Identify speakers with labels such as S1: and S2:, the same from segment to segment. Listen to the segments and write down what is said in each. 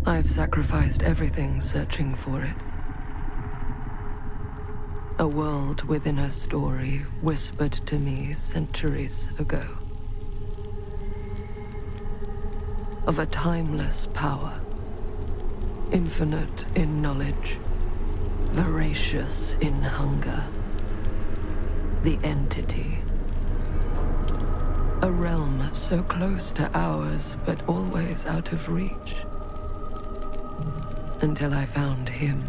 S1: I've sacrificed everything searching for it. A world within a story whispered to me centuries ago. Of a timeless power, infinite in knowledge, voracious in hunger. The entity. A realm so close to ours, but always out of reach. Until I found him.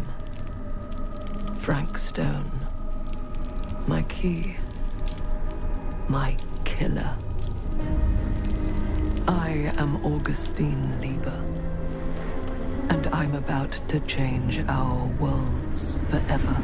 S1: Frank Stone. My key. My killer. I am Augustine Lieber. And I'm about to change our worlds forever.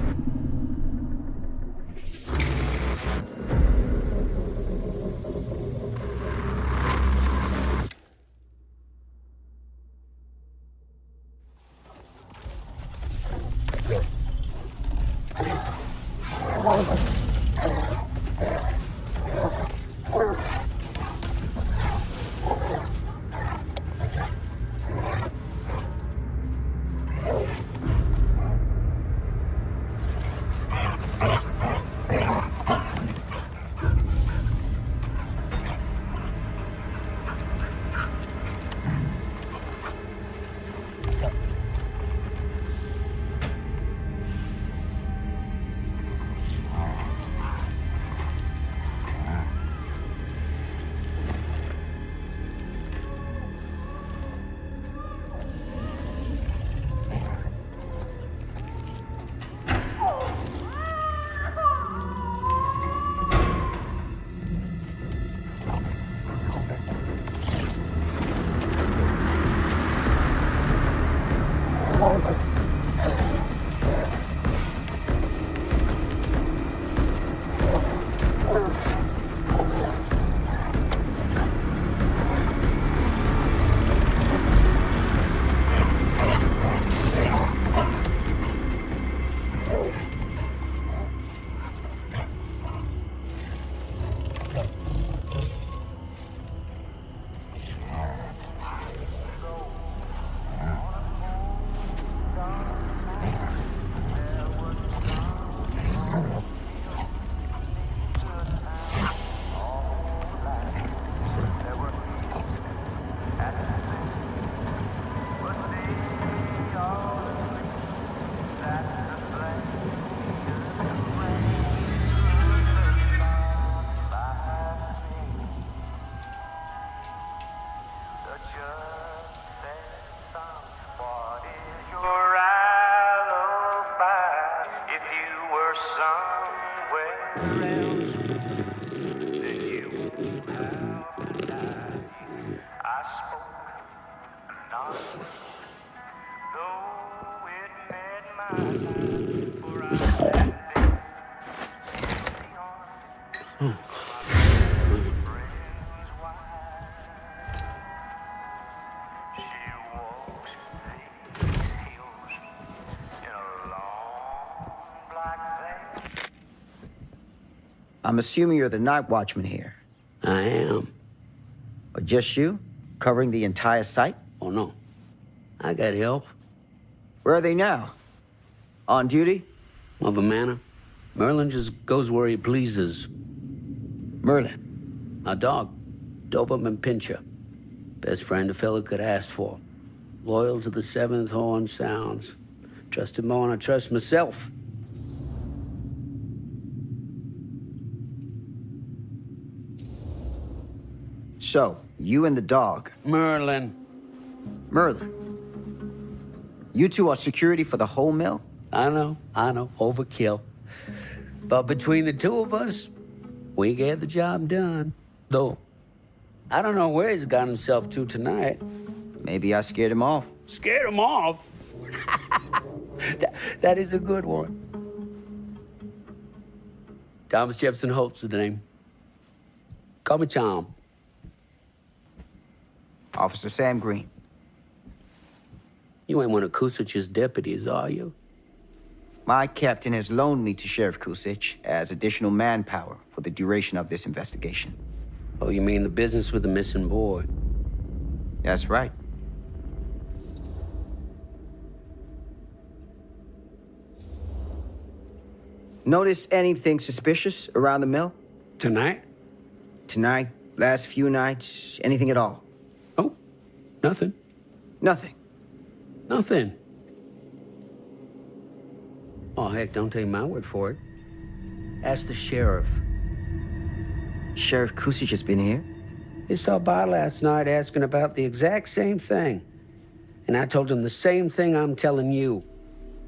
S2: I'm assuming you're the night watchman here.
S3: I am.
S2: Or just you? Covering the entire site?
S3: Oh, no. I got help.
S2: Where are they now? On duty?
S3: Of a manner. Merlin just goes where he pleases.
S2: Merlin?
S3: A dog. Doberman Pinscher. Best friend a fella could ask for. Loyal to the seventh horn sounds. Trust him more than I trust myself.
S2: So, you and the dog.
S3: Merlin.
S2: Merlin. You two are security for the whole mill?
S3: I know. Overkill. But between the two of us, we get the job done. Though, I don't know where he's got himself to tonight.
S2: Maybe I scared him off.
S3: Scared him off? that is a good one. Thomas Jefferson Holt's the name. Call me Tom.
S2: Officer Sam Green.
S3: You ain't one of Kusich's deputies, are you?
S2: My captain has loaned me to Sheriff Kusich as additional manpower for the duration of this investigation.
S3: Oh, you mean the business with the missing boy?
S2: That's right. Notice anything suspicious around the mill?
S3: Tonight?
S2: Tonight? Last few nights? Anything at all?
S3: Oh, nothing.
S2: Nothing.
S3: Nothing. Oh, heck, don't take my word for it. Ask the sheriff.
S2: Sheriff Kusich has been here?
S3: He saw by last night asking about the exact same thing. And I told him the same thing I'm telling you.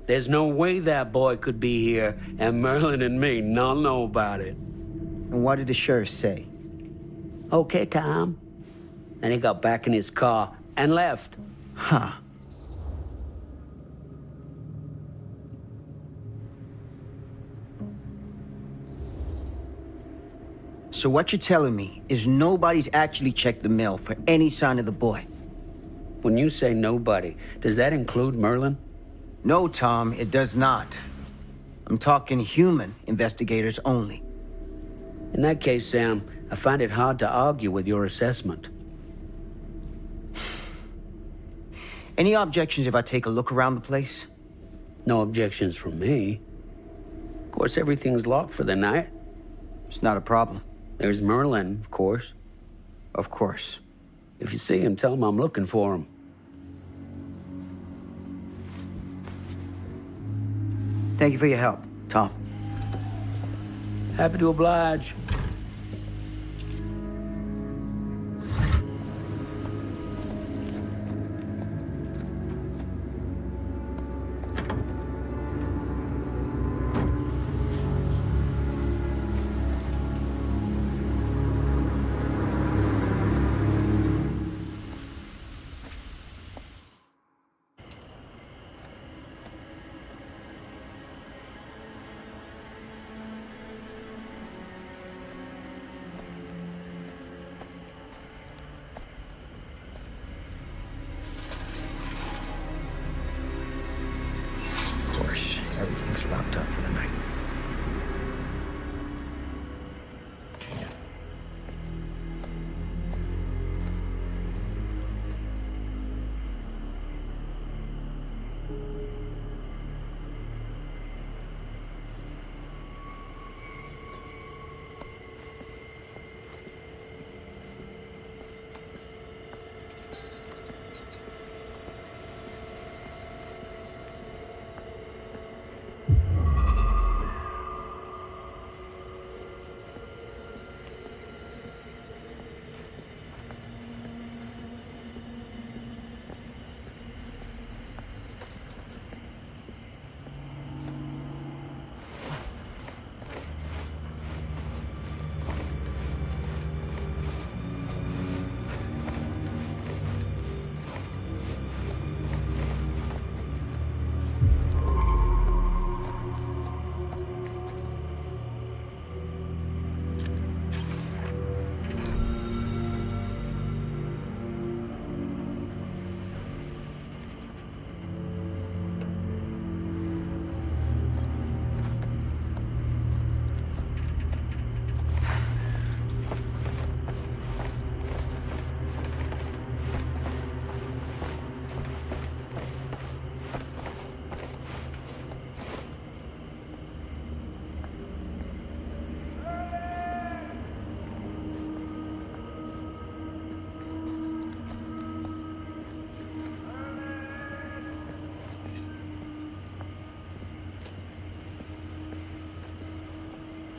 S3: There's no way that boy could be here and Merlin and me not know about it.
S2: And what did the sheriff say?
S3: Okay, Tom. And he got back in his car and left.
S2: Huh. So what you're telling me is nobody's actually checked the mill for any sign of the boy?
S3: When you say nobody, does that include Merlin?
S2: No, Tom, it does not. I'm talking human investigators only.
S3: In that case, Sam, I find it hard to argue with your assessment.
S2: Any objections if I take a look around the place?
S3: No objections from me. Of course, everything's locked for the night.
S2: It's not a problem.
S3: There's Merlin, of course.
S2: Of course.
S3: If you see him, tell him I'm looking for him.
S2: Thank you for your help, Tom.
S3: Happy to oblige.
S2: Of course, everything's locked up for the night.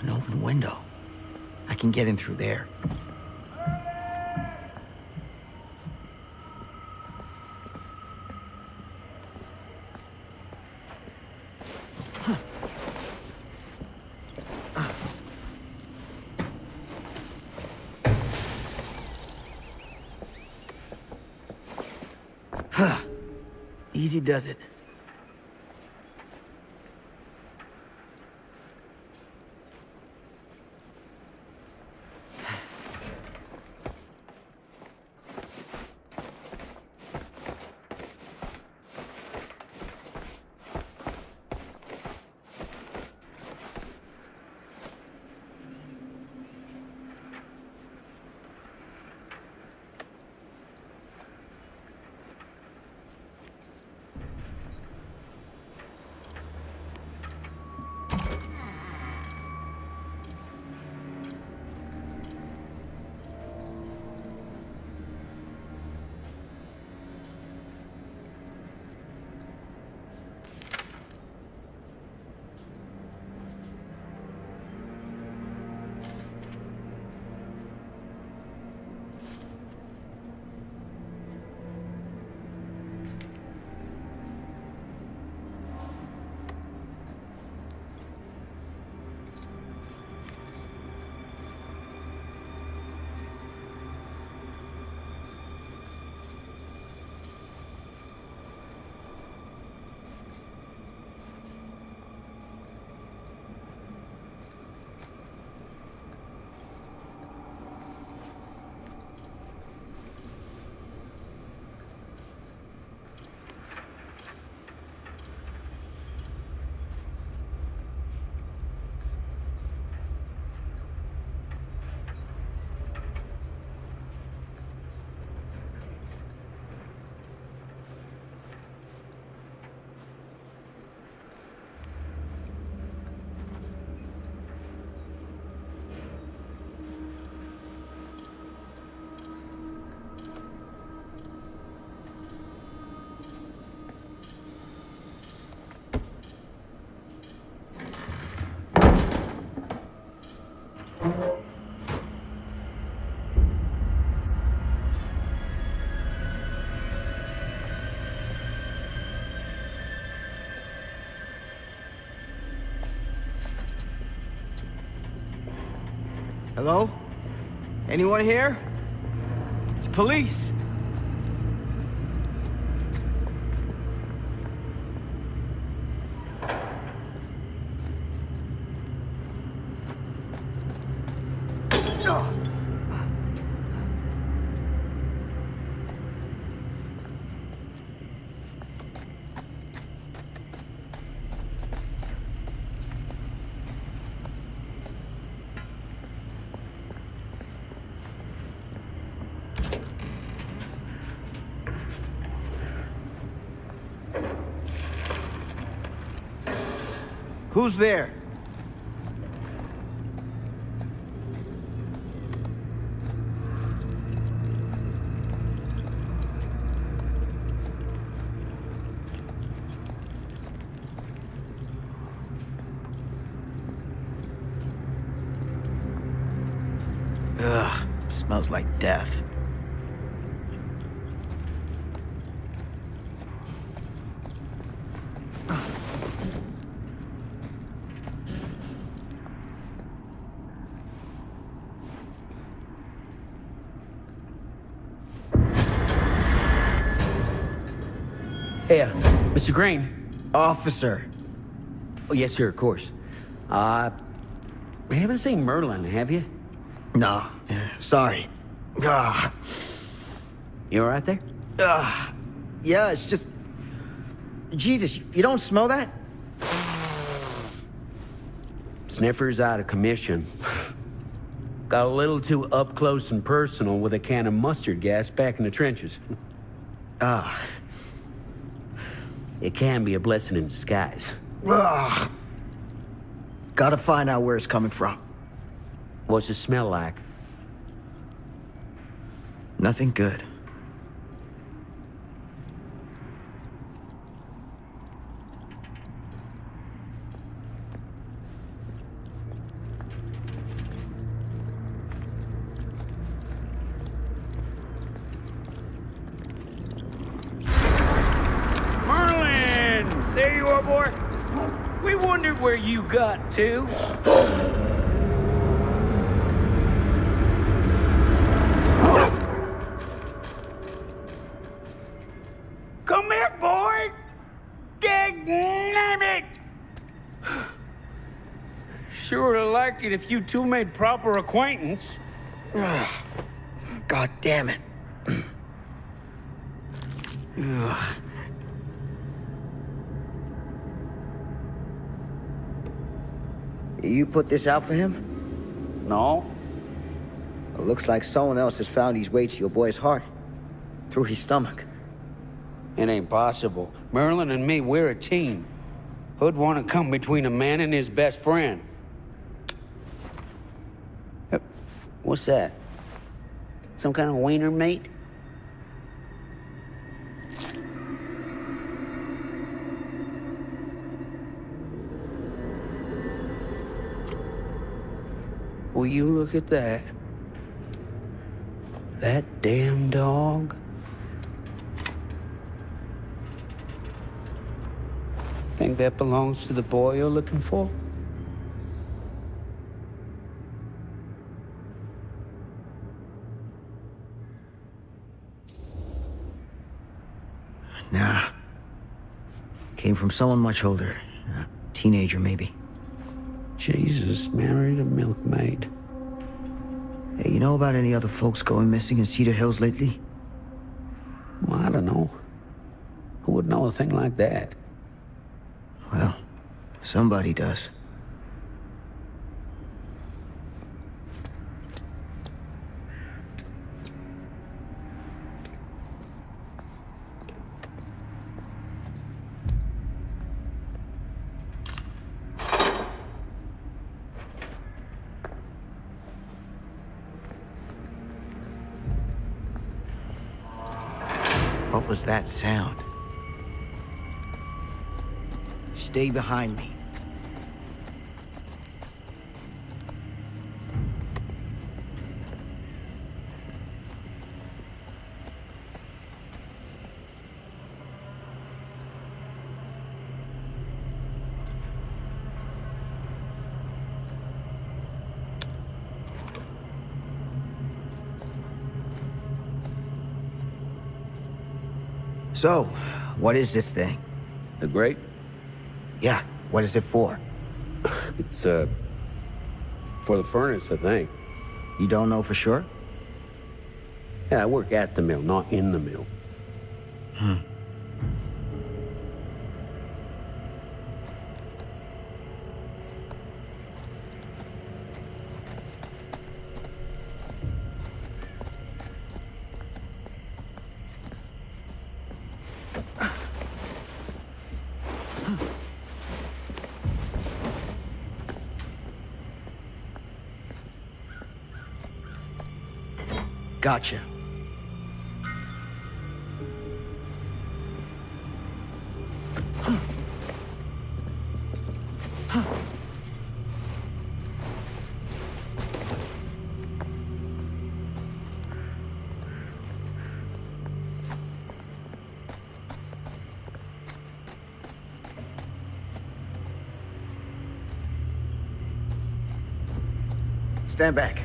S2: An open window. I can get in through there. Easy does it. Hello? Anyone here? It's police. Who's there? Ugh, smells like death.
S3: Hey, Mr. Green.
S2: Officer.
S3: Oh, yes, sir, of course. You haven't seen Merlin, have you?
S2: No, sorry. Ah.
S3: You all right there?
S2: Yeah, it's just... Jesus, you don't smell that?
S3: Sniffer's out of commission. Got a little too up close and personal with a can of mustard gas back in the trenches. It can be a blessing in disguise.
S2: Gotta find out where it's coming from.
S3: What's it smell like?
S2: Nothing good.
S4: Merlin! There you are, boy. We wondered where you got to. Come here, boy! Dang it! Sure would have liked it if you two made proper acquaintance.
S2: God damn it. You put this out for him?
S3: No.
S2: It looks like someone else has found his way to your boy's heart. Through his stomach.
S3: It ain't possible. Merlin and me, we're a team. Who'd want to come between a man and his best friend? What's that? Some kind of wiener mate? Will you look at that? That damn dog? Think that belongs to the boy you're looking for?
S2: Nah. Came from someone much older. A teenager, maybe.
S3: Jesus married a milkmaid.
S2: Hey, you know about any other folks going missing in Cedar Hills lately?
S3: Well, I don't know. Who would know a thing like that?
S2: Well, somebody does. What was that sound? Stay behind me. So, what is this thing?
S3: The grate?
S2: Yeah, what is it for?
S3: It's, for the furnace, I think.
S2: You don't know for sure?
S3: Yeah, I work at the mill, not in the mill.
S2: Gotcha. Stand back.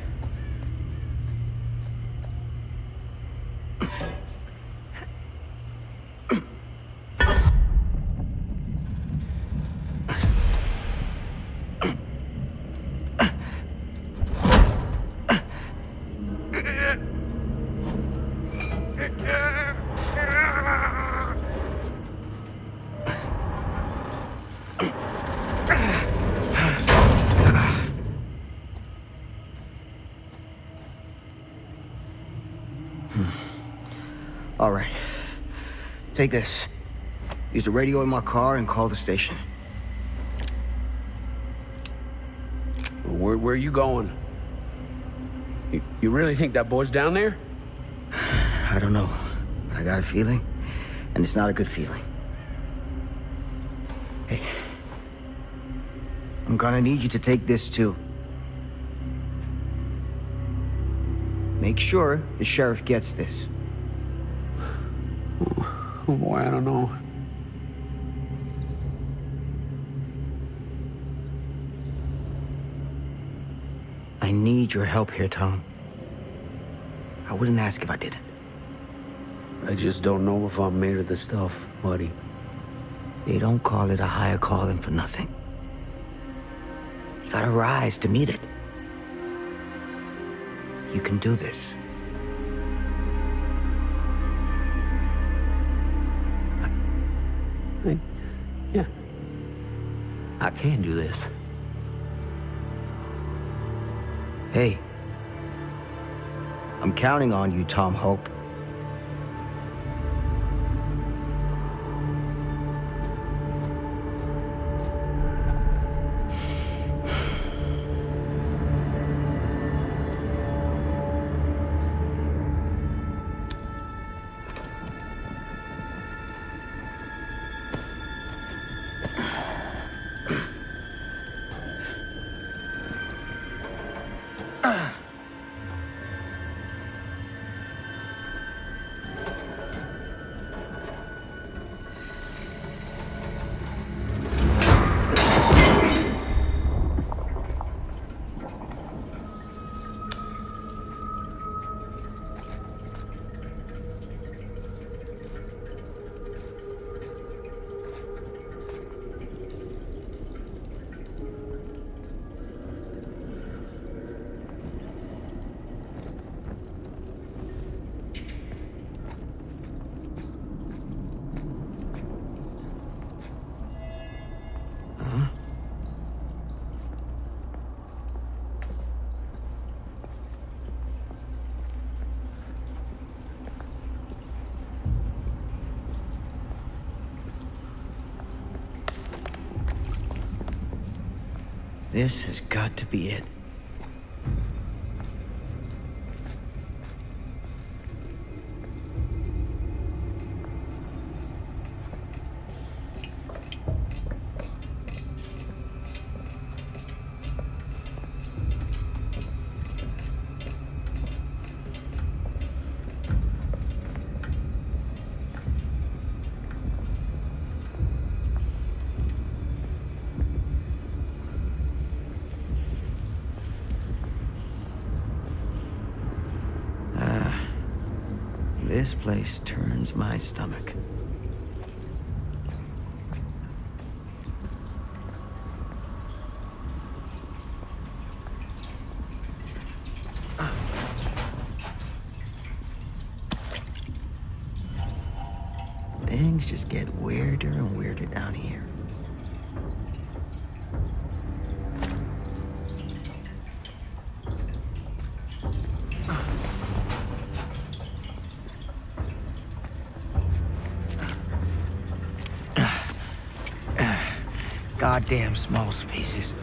S2: All right. Take this. Use the radio in my car and call the station.
S3: Where are you going? You really think that boy's down there?
S2: I don't know. I got a feeling, and it's not a good feeling. Hey. I'm gonna need you to take this too. Make sure the sheriff gets this.
S3: Oh boy, I don't know.
S2: I need your help here, Tom. I wouldn't ask if I didn't.
S3: I just don't know if I'm made of this stuff, buddy.
S2: They don't call it a higher calling for nothing. You gotta rise to meet it. You can do this.
S3: Yeah. I can do this.
S2: Hey. I'm counting on you, Tom Hope. This has got to be it. This place turns my stomach. just get weirder and weirder down here. Goddamn small spaces.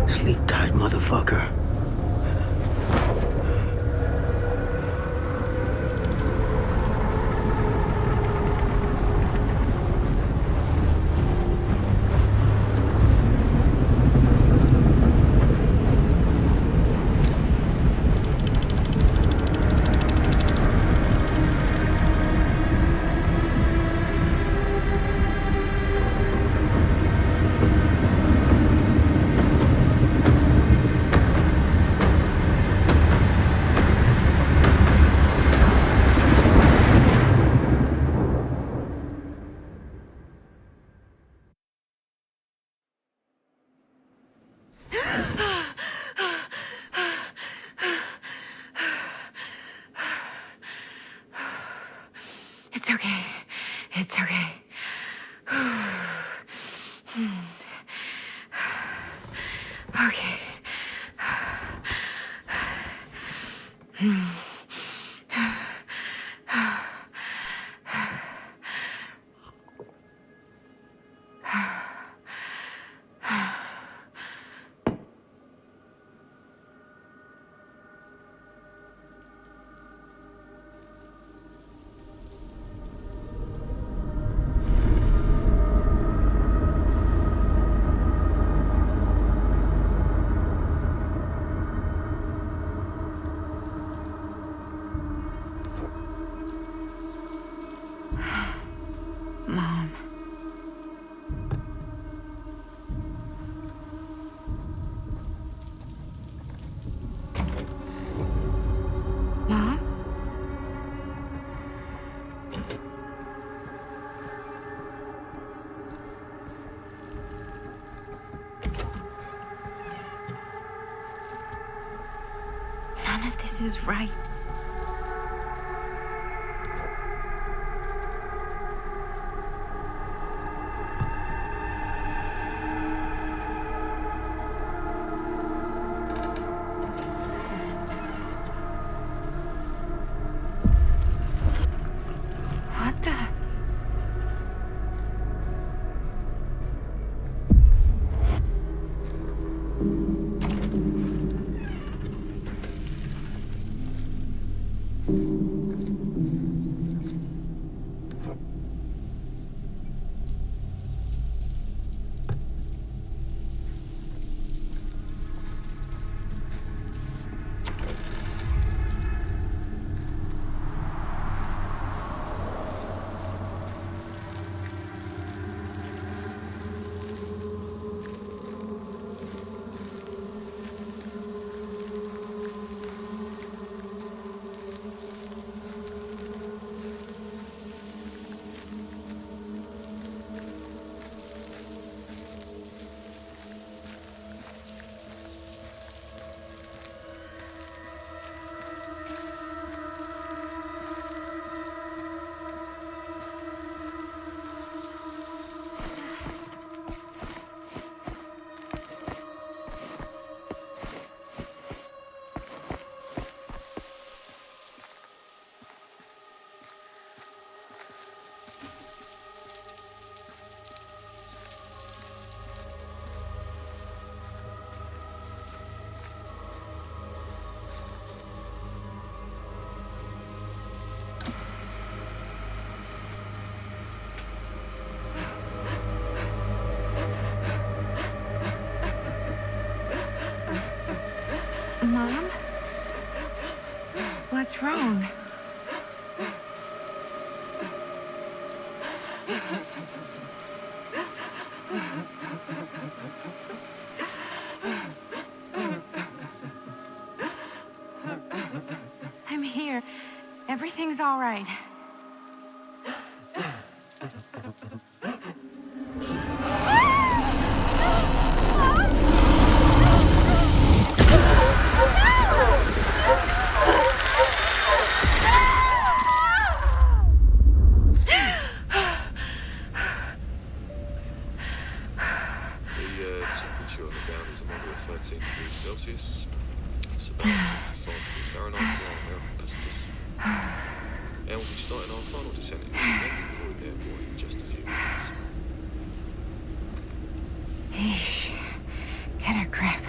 S3: Sleep tight, motherfucker.
S5: okay. It's okay. Okay. Mom. Mom? None of this is right. What the? Mom? What's wrong? I'm here. Everything's all right.
S6: Temperature on the ground is a moderate 13 degrees Celsius. It's about 5 degrees Fahrenheit for our American customers. And we'll be starting our final descent into the Lloyd Airport in just a few minutes.
S5: Eesh. Get a grip.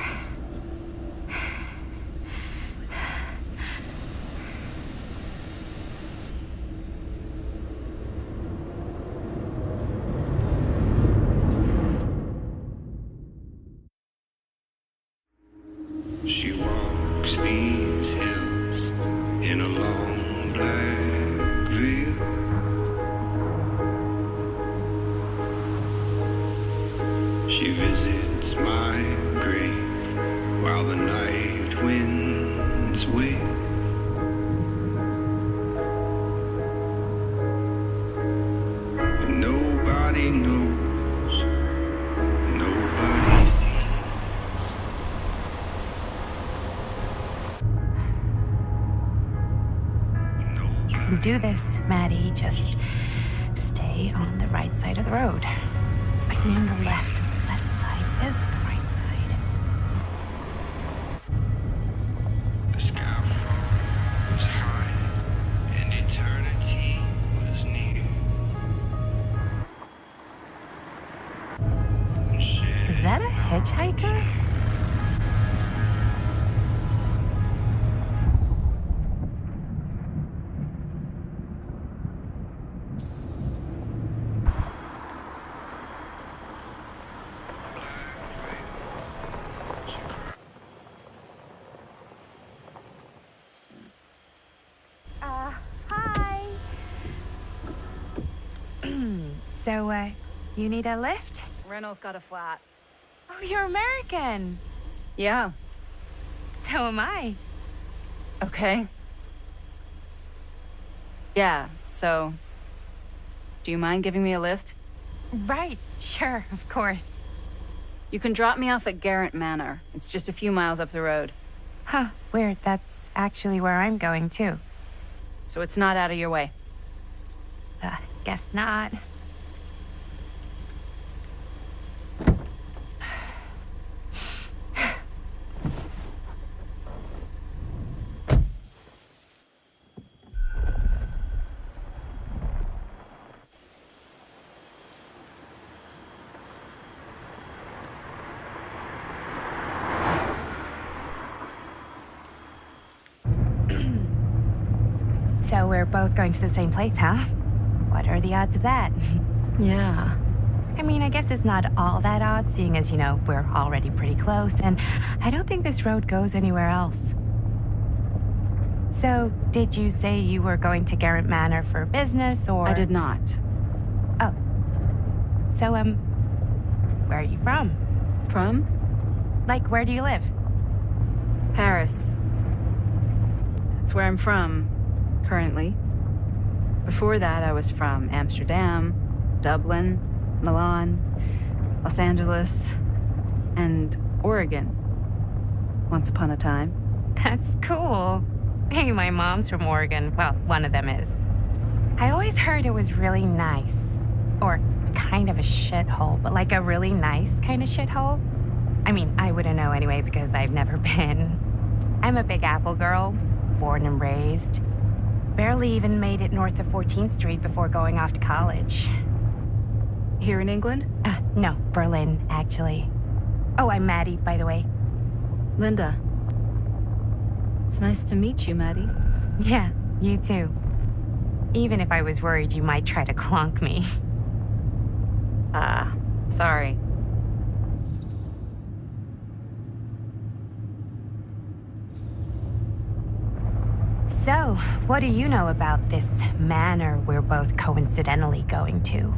S7: She walks these hills in a long black veil. She visits my grave while the night winds wail. And nobody knows, nobody sees.
S5: You can do this, Maddie. Just stay on the right side of the road. I mean the left. The left side is the right side.
S7: The skyfall was high, and eternity was near.
S5: Is that a hitchhiker? Hi. So, you need a lift?
S8: Reynolds got a flat.
S5: Oh, you're American.
S8: Yeah.
S5: So am I.
S8: Okay. Yeah, so... Do you mind giving me a lift?
S5: Right, sure, of course.
S8: You can drop me off at Garrett Manor. It's just a few miles up the road.
S5: Huh, weird. That's actually where I'm going, too.
S8: So it's not out of your way.
S5: Guess not. So we're both going to the same place, huh? What are the odds of that?
S8: Yeah.
S5: I mean, I guess it's not all that odd, seeing as, you know, we're already pretty close, and I don't think this road goes anywhere else. So, did you say you were going to Garrett Manor for business, or...?
S8: I did not.
S5: Oh. So, where are you from?
S8: From?
S5: Like, where do you live?
S8: Paris. That's where I'm from, currently. Before that, I was from Amsterdam, Dublin, Milan, Los Angeles, and Oregon. Once upon a time.
S5: That's cool. Hey, my mom's from Oregon. Well, one of them is. I always heard it was really nice. Or kind of a shithole, but like a really nice kind of shithole. I mean, I wouldn't know anyway because I've never been. I'm a Big Apple girl, born and raised. Barely even made it north of 14th Street before going off to college.
S8: Here in England?
S5: No, Berlin, actually. Oh, I'm Maddie, by the way.
S8: Linda. It's nice to meet you, Maddie.
S5: Yeah, you too. Even if I was worried you might try to clonk me.
S8: Sorry.
S5: So, what do you know about this manor we're both coincidentally going to?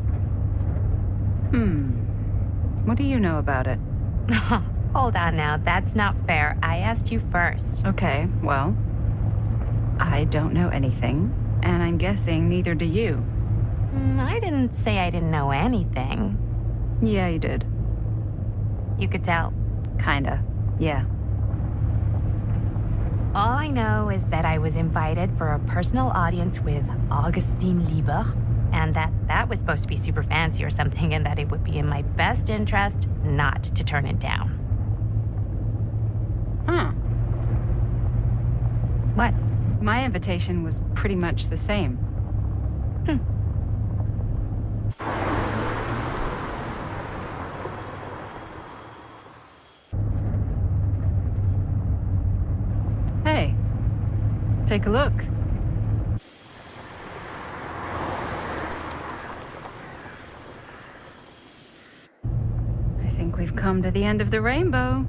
S8: What do you know about it?
S5: Hold on now, that's not fair. I asked you first.
S8: Okay, well, I don't know anything, and I'm guessing neither do you.
S5: I didn't say I didn't know anything.
S8: Yeah, you did.
S5: You could tell.
S8: Kinda, yeah.
S5: All I know is that I was invited for a personal audience with Augustine Lieber, and that was supposed to be super fancy or something, and that it would be in my best interest not to turn it down.
S8: Huh.
S5: What?
S8: My invitation was pretty much the same. Hey, take a look. I think we've come to the end of the rainbow.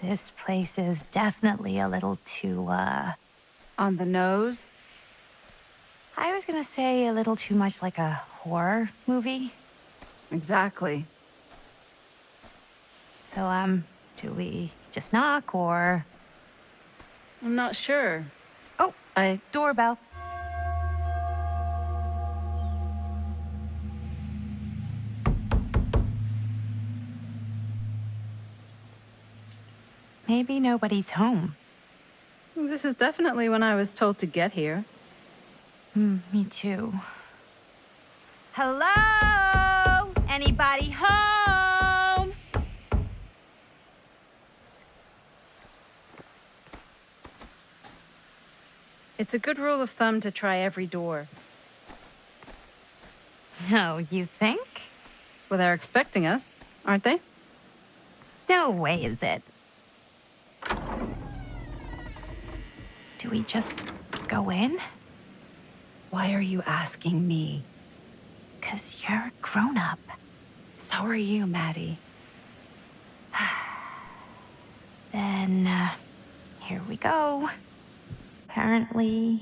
S5: This place is definitely a little too,
S8: On the nose?
S5: I was gonna say a little too much like a horror movie.
S8: Exactly.
S5: So, do we just knock or...
S8: I'm not sure.
S5: Oh, doorbell. Maybe nobody's home.
S8: This is definitely when I was told to get here.
S5: Me too. Hello? Anybody home?
S8: It's a good rule of thumb to try every door.
S5: No, you think?
S8: Well, they're expecting us, aren't they?
S5: No way is it. Do we just go in?
S8: Why are you asking me?
S5: 'Cause you're a grown-up.
S8: So are you, Maddie.
S5: Then, here we go. Apparently...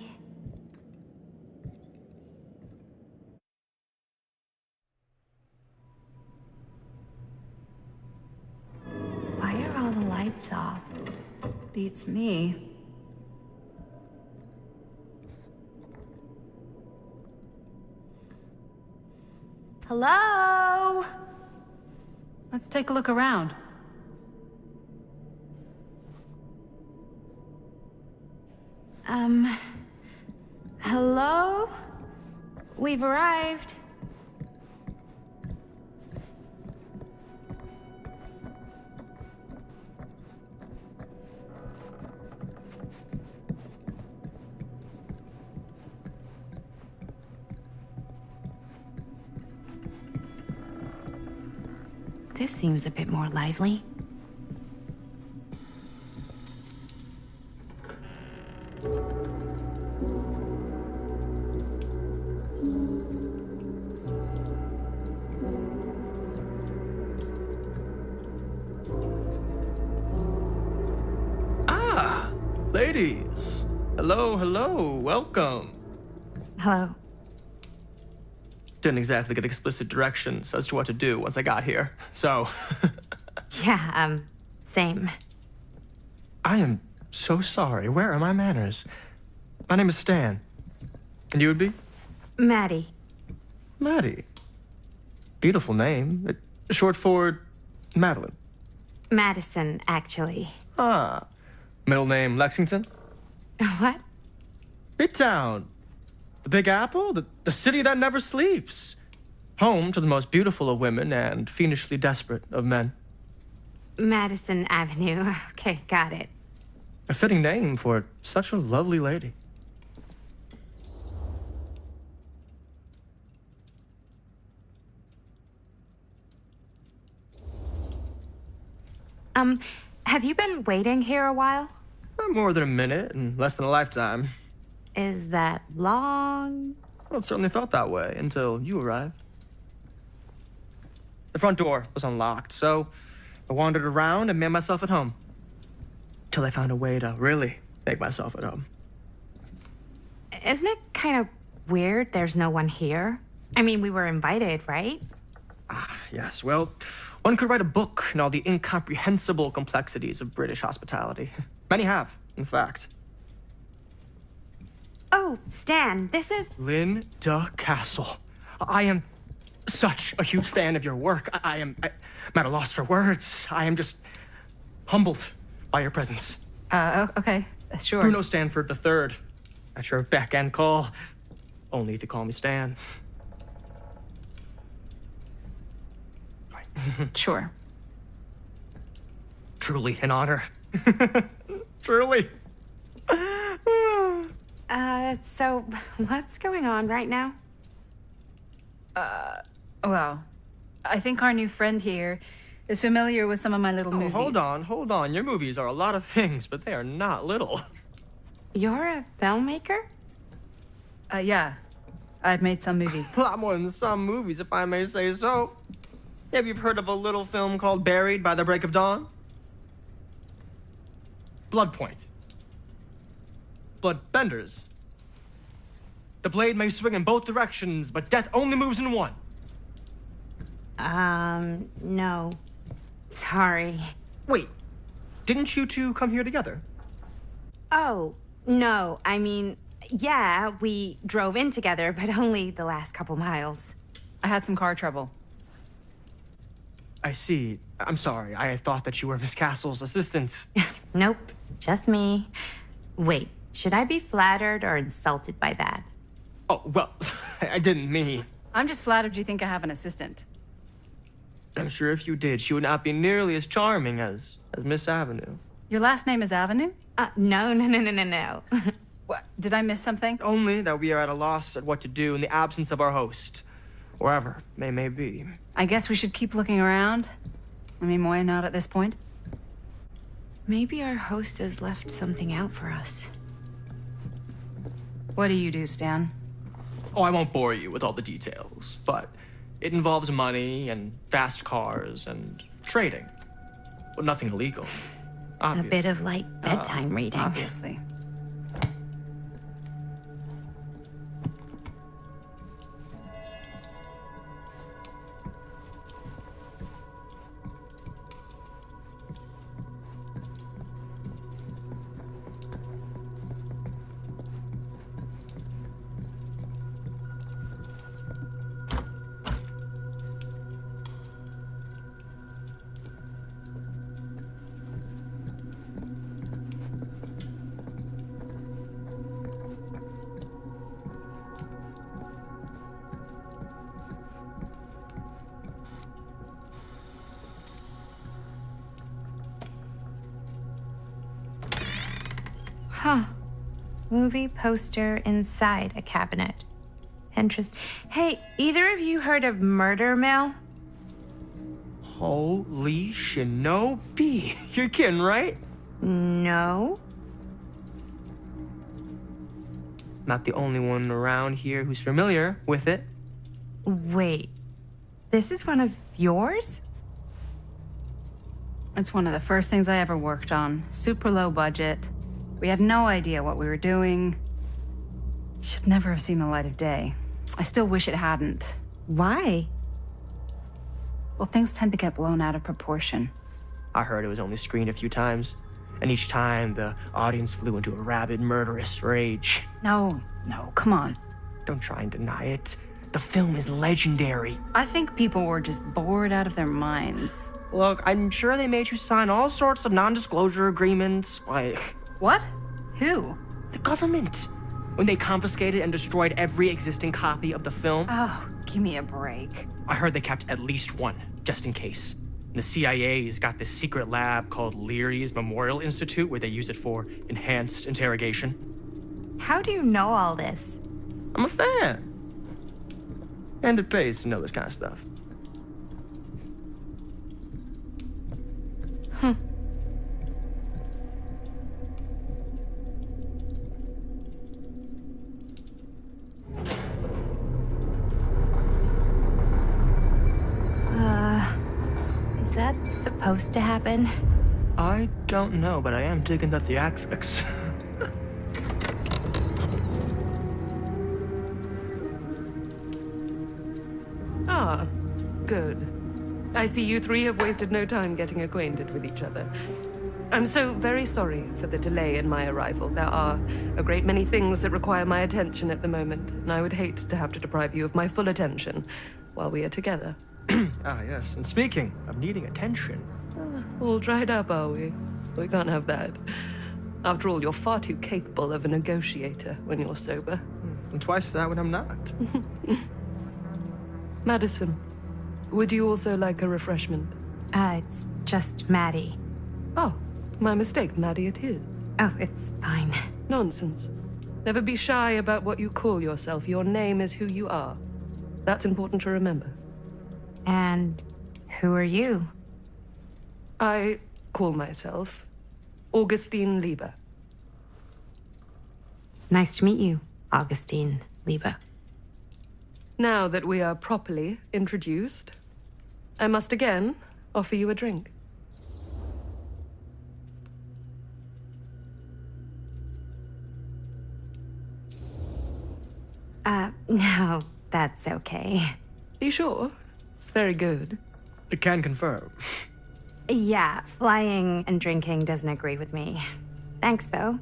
S5: Why are all the lights off?
S8: Beats me.
S5: Hello?
S8: Let's take a look around.
S5: Hello? We've arrived. This seems a bit more lively.
S9: Ah, ladies. Hello, hello, welcome.
S5: Hello.
S9: Didn't exactly get explicit directions as to what to do once I got here, so...
S5: Yeah, same.
S9: I am so sorry. Where are my manners? My name is Stan. And you would be?
S5: Maddie.
S9: Maddie. Beautiful name. Short for Madeline.
S5: Madison, actually.
S9: Ah. Middle name Lexington?
S5: What?
S9: Midtown. The Big Apple? The city that never sleeps. Home to the most beautiful of women and fiendishly desperate of men.
S5: Madison Avenue. Okay, got it.
S9: A fitting name for such a lovely lady.
S5: Have you been waiting here a while?
S9: More than a minute and less than a lifetime.
S5: Is that long?
S9: Well, it certainly felt that way until you arrived. The front door was unlocked, so I wandered around and made myself at home. Till I found a way to really make myself at home.
S5: Isn't it kind of weird there's no one here? I mean, we were invited, right?
S9: Ah, yes. Well, one could write a book in all the incomprehensible complexities of British hospitality. Many have, in fact.
S5: Oh, Stan, this is...
S9: Linda Castle. I am such a huge fan of your work. I'm at a loss for words. I am just humbled by your presence.
S8: Okay, sure.
S9: Bruno Stanford III, at your beck and call. Only if you call me Stan.
S8: Sure.
S9: Truly an honor. Truly.
S5: So what's going on right now?
S8: Well, I think our new friend here is familiar with some of my little movies.
S9: Hold on. Your movies are a lot of things, but they are not little.
S5: You're a filmmaker?
S8: Yeah. I've made some movies.
S9: A lot more than some movies, if I may say so. Maybe you've heard of a little film called Buried by the Break of Dawn? blood point. Blood benders. The blade may swing in both directions, but death only moves in one.
S5: No. Sorry.
S9: Wait, didn't you two come here together?
S5: Oh, no. I mean, yeah, we drove in together, but only the last couple miles.
S8: I had some car trouble.
S9: I see. I'm sorry. I thought that you were Miss Castle's assistant.
S5: Nope, just me. Wait, should I be flattered or insulted by that?
S9: Oh, well, I didn't mean.
S8: I'm just flattered you think I have an assistant.
S9: I'm sure if you did, she would not be nearly as charming as Miss Avenue.
S8: Your last name is Avenue?
S5: No.
S8: What? Did I miss something?
S9: Only that we are at a loss at what to do in the absence of our host, wherever they may be.
S8: I guess we should keep looking around. I mean, why not at this point?
S5: Maybe our host has left something out for us.
S8: What do you do, Stan?
S9: Oh, I won't bore you with all the details, but it involves money and fast cars and trading. Well, nothing illegal, obviously.
S5: A bit of light bedtime reading.
S8: Obviously.
S5: Huh. Movie poster inside a cabinet. Interesting. Hey, either of you heard of Murder Mill?
S9: Holy shinobi. You're kidding, right?
S5: No.
S9: Not the only one around here who's familiar with it.
S5: Wait. This is one of yours?
S8: It's one of the first things I ever worked on. Super low budget. We had no idea what we were doing. Should never have seen the light of day. I still wish it hadn't.
S5: Why?
S8: Well, things tend to get blown out of proportion.
S9: I heard it was only screened a few times, and each time the audience flew into a rabid, murderous rage.
S8: No, come on.
S9: Don't try and deny it. The film is legendary.
S8: I think people were just bored out of their minds.
S9: Look, I'm sure they made you sign all sorts of non-disclosure agreements, like...
S8: What? Who?
S9: The government. When they confiscated and destroyed every existing copy of the film.
S8: Oh, give me a break.
S9: I heard they kept at least one, just in case. The CIA's got this secret lab called Leary's Memorial Institute where they use it for enhanced interrogation.
S5: How do you know all this?
S9: I'm a fan. And it pays to know this kind of stuff.
S5: Is that supposed to happen?
S9: I don't know, but I am digging the theatrics.
S1: Ah, good. I see you three have wasted no time getting acquainted with each other. I'm so very sorry for the delay in my arrival. There are a great many things that require my attention at the moment, and I would hate to have to deprive you of my full attention while we are together.
S9: Ah, yes. And speaking of needing attention...
S1: All dried up, are we? We can't have that. After all, you're far too capable of a negotiator when you're sober.
S9: And twice that when I'm not.
S1: Madison, would you also like a refreshment?
S5: It's just Maddie.
S1: Oh, my mistake. Maddie it is.
S5: Oh, it's fine.
S1: Nonsense. Never be shy about what you call yourself. Your name is who you are. That's important to remember.
S5: And who are you?
S1: I call myself Augustine Lieber.
S5: Nice to meet you, Augustine Lieber.
S1: Now that we are properly introduced, I must again offer you a drink.
S5: No, that's okay.
S1: You sure? It's very good.
S9: I can confirm.
S5: Yeah, flying and drinking doesn't agree with me. Thanks, though.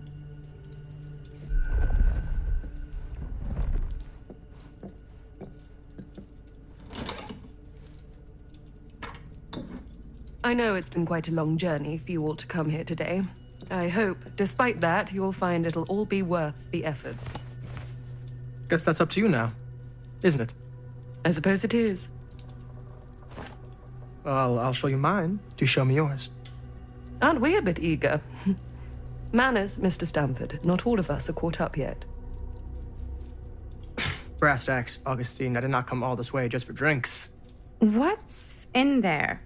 S1: I know it's been quite a long journey for you all to come here today. I hope, despite that, you'll find it'll all be worth the effort.
S9: Guess that's up to you now, isn't it?
S1: I suppose it is.
S9: Well, I'll show you mine. Do show me yours.
S1: Aren't we a bit eager? Manners, Mr. Stamford. Not all of us are caught up yet.
S9: Brass tacks, Augustine. I did not come all this way just for drinks.
S5: What's in there?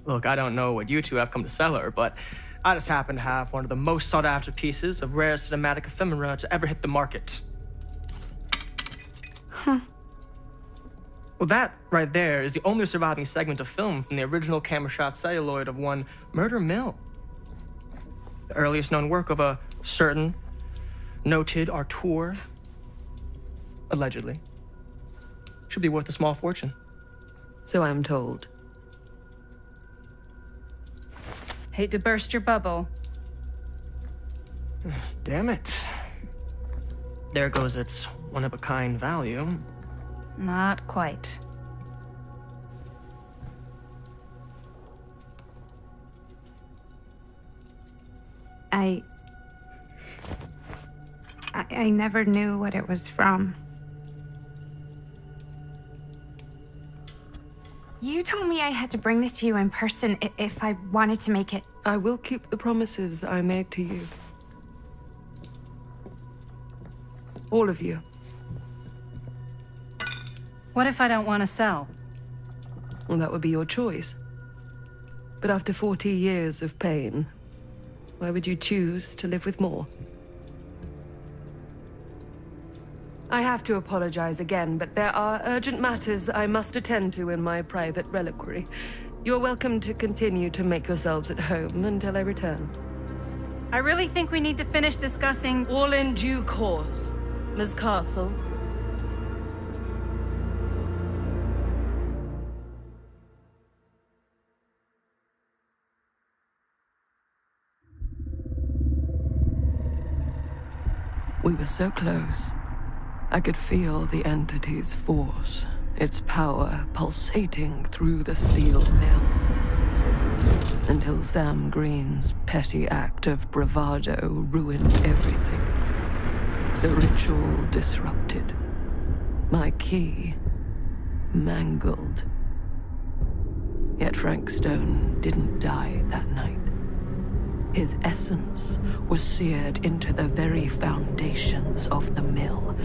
S9: Look, I don't know what you two have come to sell her, but I just happen to have one of the most sought-after pieces of rare cinematic ephemera to ever hit the market.
S5: Huh.
S9: Well, that right there is the only surviving segment of film from the original camera shot celluloid of one Murder Mill. The earliest known work of a certain noted auteur, allegedly, should be worth a small fortune.
S1: So I'm told.
S8: Hate to burst your bubble.
S9: Damn it. There goes its one-of-a-kind value.
S8: Not quite.
S5: I never knew what it was from. You told me I had to bring this to you in person if I wanted to make it.
S1: I will keep the promises I made to you. All of you.
S8: What if I don't want to sell?
S1: Well, that would be your choice. But after 40 years of pain, why would you choose to live with more? I have to apologize again, but there are urgent matters I must attend to in my private reliquary. You're welcome to continue to make yourselves at home until I return.
S8: I really think we need to finish discussing.
S1: All in due course, Ms. Castle. We were so close. I could feel the entity's force, its power pulsating through the steel mill. Until Sam Green's petty act of bravado ruined everything. The ritual disrupted. My key mangled. Yet Frank Stone didn't die that night. His essence was seared into the very foundations of the mill.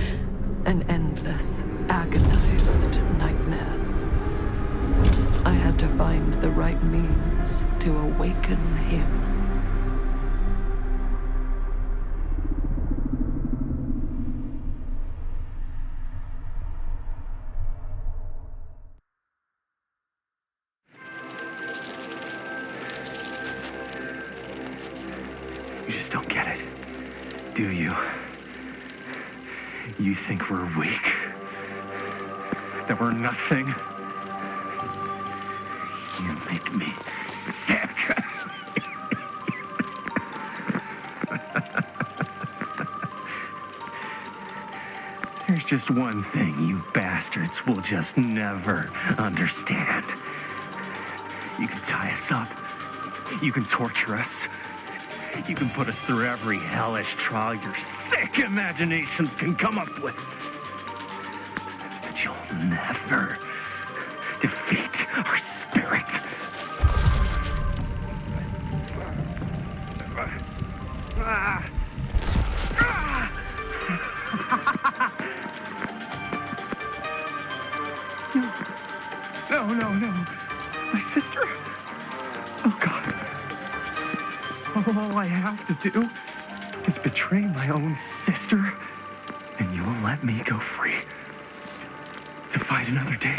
S1: An endless, agonized nightmare. I had to find the right means to awaken him.
S10: You just don't get it, do you? You think we're weak? That we're nothing? You make me sick. There's just one thing you bastards will just never understand. You can tie us up. You can torture us. You can put us through every hellish trial your sick imaginations can come up with. But you'll never defeat our spirit. No. My sister? Oh, God. All I have to do is betray my own sister, and you'll let me go free to fight another day.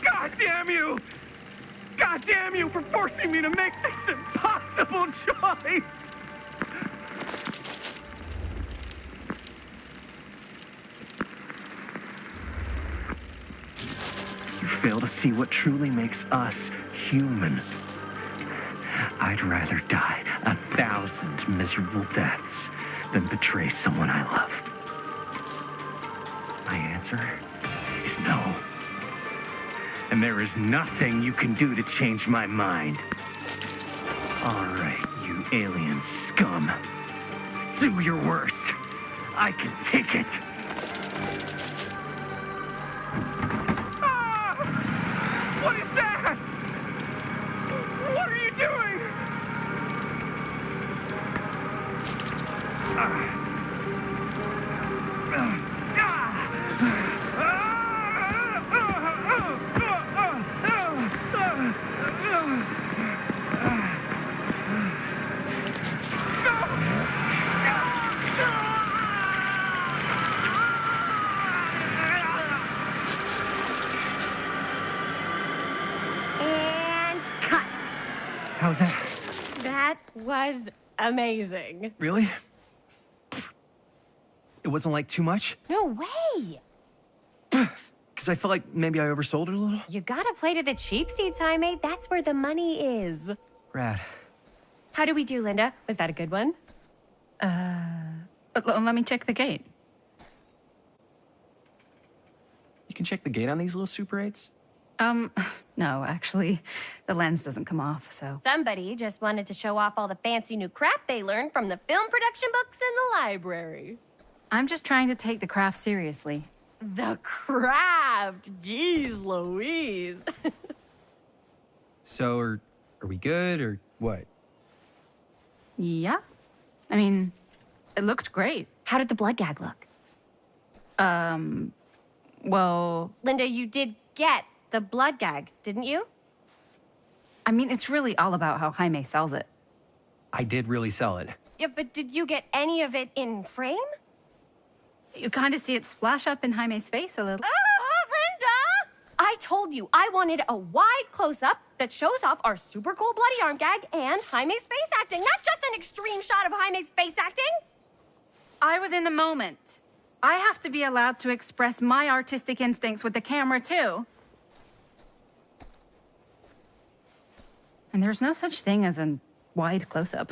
S10: God damn you! God damn you for forcing me to make this impossible choice! fail to see what truly makes us human. I'd rather die 1,000 miserable deaths than betray someone I love. My answer is no. And there is nothing you can do to change my mind. All right, you alien scum. Do your worst. I can take it. Ah! What is that? What are you doing?
S11: And cut.
S10: How's that?
S11: That was amazing.
S12: Really? It wasn't like too much?
S11: No way.
S12: Because I felt like maybe I oversold it a little?
S11: You gotta play to the cheap seats, Jaime. That's where the money is.
S12: Rad.
S11: How do we do, Linda? Was that a good one?
S8: Let me check the gate.
S12: You can check the gate on these little Super 8s?
S8: No, actually, the lens doesn't come off, so.
S11: Somebody just wanted to show off all the fancy new crap they learned from the film production books in the library.
S8: I'm just trying to take the craft seriously.
S11: The craft! Jeez Louise.
S12: So, are we good, or what?
S8: Yeah. I mean, it looked great.
S11: How did the blood gag look?
S8: Well...
S11: Linda, you did get the blood gag, didn't you?
S8: I mean, it's really all about how Jaime sells it.
S12: I did really sell it.
S11: Yeah, but did you get any of it in frame?
S8: You kind of see it splash up in Jaime's face a little.
S11: Linda! I told you I wanted a wide close-up that shows off our super cool bloody arm gag and Jaime's face acting, not just an extreme shot of Jaime's face acting.
S8: I was in the moment. I have to be allowed to express my artistic instincts with the camera, too. And there's no such thing as a wide close-up.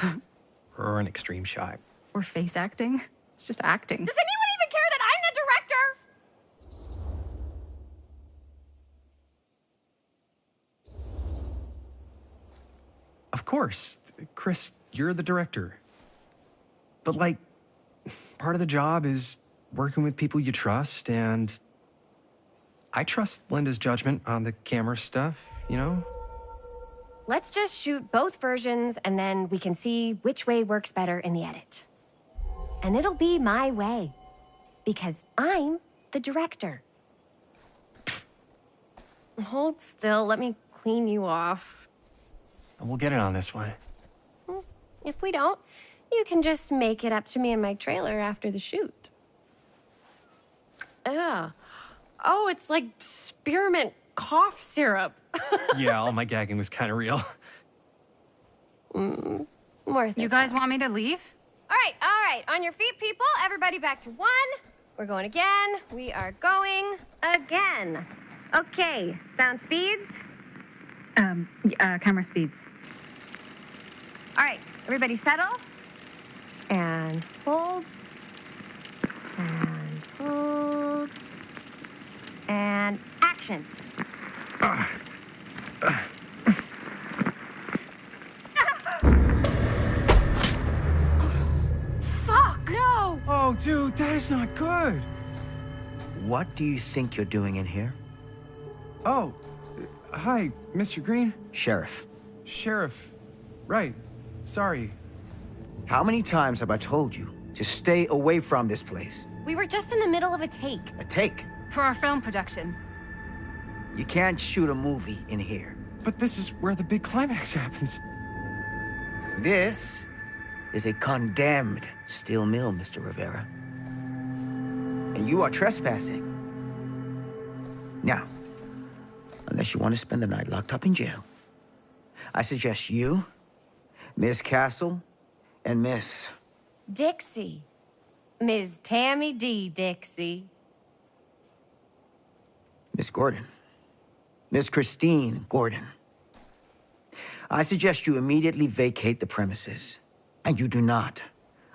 S12: Or an extreme shot.
S8: Or face acting. It's just acting.
S11: Does anyone even care that I'm the director?
S12: Of course. Chris, you're the director. But, like, part of the job is working with people you trust, and I trust Linda's judgment on the camera stuff, you know?
S11: Let's just shoot both versions, and then we can see which way works better in the edit. And it'll be my way, because I'm the director. Hold still, let me clean you off.
S12: And we'll get it on this one.
S11: If we don't, you can just make it up to me in my trailer after the shoot. Ugh. Oh, it's like spearmint cough syrup.
S12: Yeah, all my gagging was kind of real.
S11: Worth it.
S8: You guys want me to leave?
S11: All right. On your feet, people. Everybody back to one. We're going again. We are going again. Okay, sound speeds.
S8: Camera speeds.
S11: All right, everybody settle. And hold. And hold. And action. Fuck, no!
S12: Oh, dude, that is not good.
S2: What do you think you're doing in here?
S12: Oh, hi, Mr. Green.
S2: Sheriff.
S12: Sheriff. Right. Sorry.
S2: How many times have I told you to stay away from this place?
S11: We were just in the middle of a take.
S2: A take?
S8: For our film production.
S2: You can't shoot a movie in here.
S12: But this is where the big climax happens.
S2: This is a condemned steel mill, Mr. Rivera. And you are trespassing. Now, unless you want to spend the night locked up in jail, I suggest you, Miss Castle, and Miss...
S11: Dixie. Ms. Tammy D. Dixie.
S2: Miss Gordon, Miss Christine Gordon, I suggest you immediately vacate the premises. And you do not,